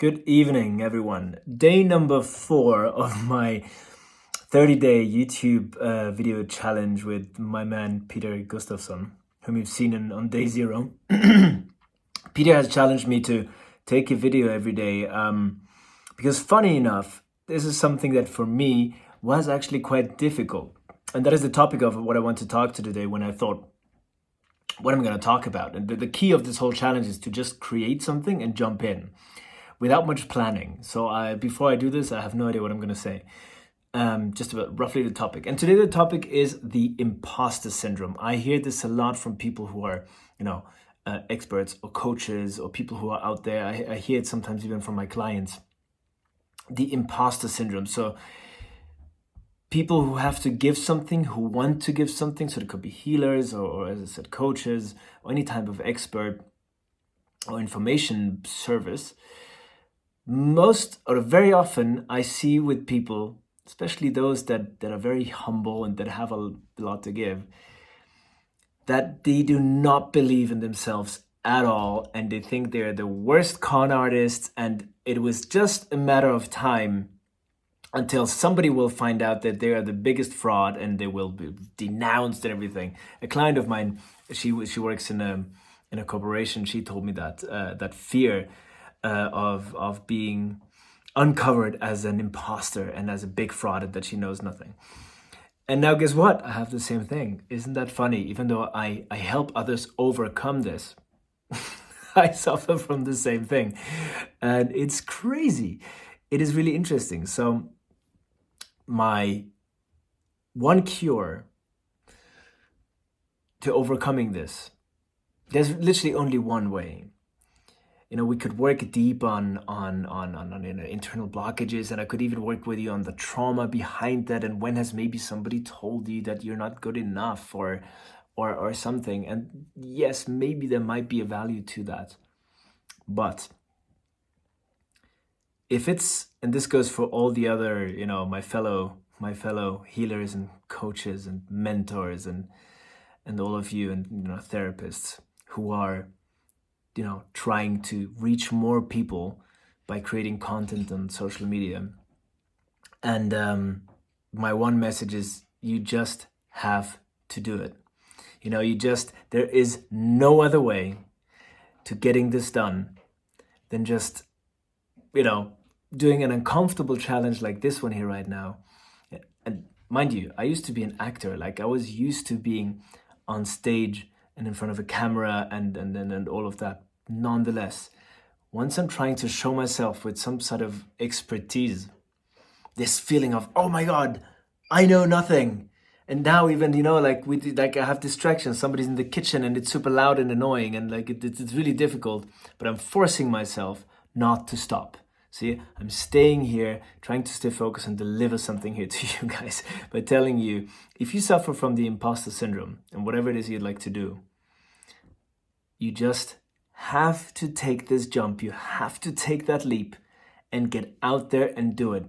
Good evening, everyone. Day number 4 of my 30-day YouTube video challenge with my man Peter Gustafsson, whom you've seen on day 0. Peter has challenged me to take a video every day because, funny enough, this is something that for me was actually quite difficult. And that is the topic of what I want to talk to today when I thought, what am I going to talk about? And the key of this whole challenge is to just create something and jump in without much planning. So before I do this, I have no idea what I'm going to say. Just about roughly the topic. And today the topic is the imposter syndrome. I hear this a lot from people who are, experts or coaches or people who are out there. I hear it sometimes even from my clients. The imposter syndrome. So people who have to give something, who want to give something, so it could be healers or as I said, coaches or any type of expert or information service. Most or very often I see with people, especially those that are very humble and that have a lot to give, that they do not believe in themselves at all and they think they're the worst con artists, and it was just a matter of time until somebody will find out that they are the biggest fraud and they will be denounced and everything. A client of mine, she works in a corporation. She told me that that fear of being uncovered as an imposter and as a big fraud and that she knows nothing. And now guess what? I have the same thing. Isn't that funny? Even though I help others overcome this, I suffer from the same thing. And it's crazy. It is really interesting. So my one cure to overcoming this, there's literally only one way. We could work deep on internal blockages, and I could even work with you on the trauma behind that, and when has maybe somebody told you that you're not good enough or something. And yes, maybe there might be a value to that. But if it's, and this goes for all the other, my fellow healers and coaches and mentors and all of you and therapists who are trying to reach more people by creating content on social media. And my one message is you just have to do it. There is no other way to getting this done than just, doing an uncomfortable challenge like this one here right now. And mind you, I used to be an actor. Like I was used to being on stage and in front of a camera and all of that. Nonetheless, once I'm trying to show myself with some sort of expertise, this feeling of, oh my God, I know nothing. And now even, I have distractions. Somebody's in the kitchen and it's super loud and annoying and it's really difficult, but I'm forcing myself not to stop. See, I'm staying here, trying to stay focused and deliver something here to you guys by telling you, if you suffer from the imposter syndrome and whatever it is you'd like to do, you just have to take this jump. You have to take that leap and get out there and do it.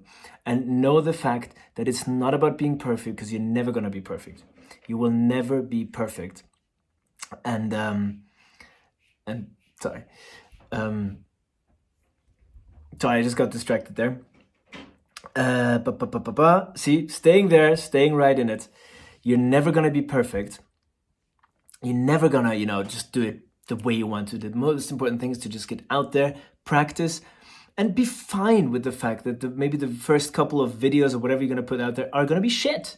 And know the fact that it's not about being perfect, because you're never going to be perfect. You will never be perfect. And sorry. Sorry, I just got distracted there. See, staying there, staying right in it. You're never going to be perfect. You're never going to, just do it the way you want to. The most important thing is to just get out there, practice, and be fine with the fact that maybe the first couple of videos or whatever you're going to put out there are going to be shit.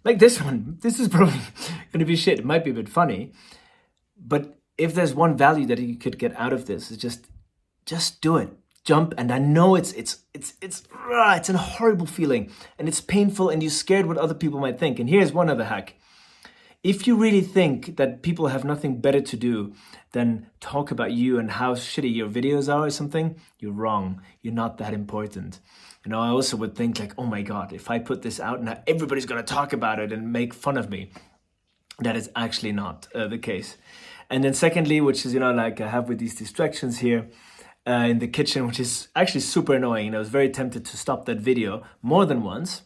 Like this one. This is probably going to be shit. It might be a bit funny, but if there's one value that you could get out of this, is just do it. Jump. And I know it's a horrible feeling and it's painful and you're scared what other people might think. And here's one other hack. If you really think that people have nothing better to do than talk about you and how shitty your videos are or something, you're wrong. You're not that important. I also would think like, oh my God, if I put this out now, everybody's going to talk about it and make fun of me. That is actually not the case. And then secondly, which is, I have with these distractions here in the kitchen, which is actually super annoying. I was very tempted to stop that video more than once.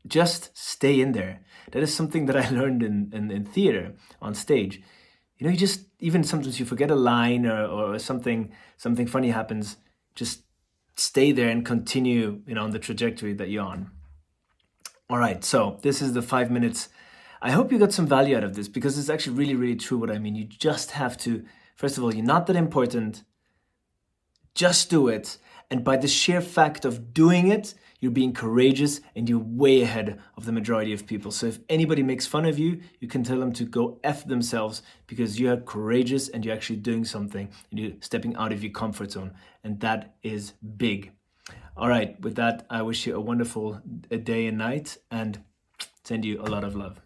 Just stay in there. That is something that I learned in theater on stage. You just, even sometimes you forget a line or something funny happens. just stay there and continue, on the trajectory that you're on. All right, so this is the 5 minutes. I hope you got some value out of this, because it's actually really, really true what I mean. You just have to, first of all, you're not that important. Just do it. And by the sheer fact of doing it, you're being courageous and you're way ahead of the majority of people. So if anybody makes fun of you, you can tell them to go F themselves, because you are courageous and you're actually doing something and you're stepping out of your comfort zone. And that is big. All right, with that, I wish you a wonderful day and night and send you a lot of love.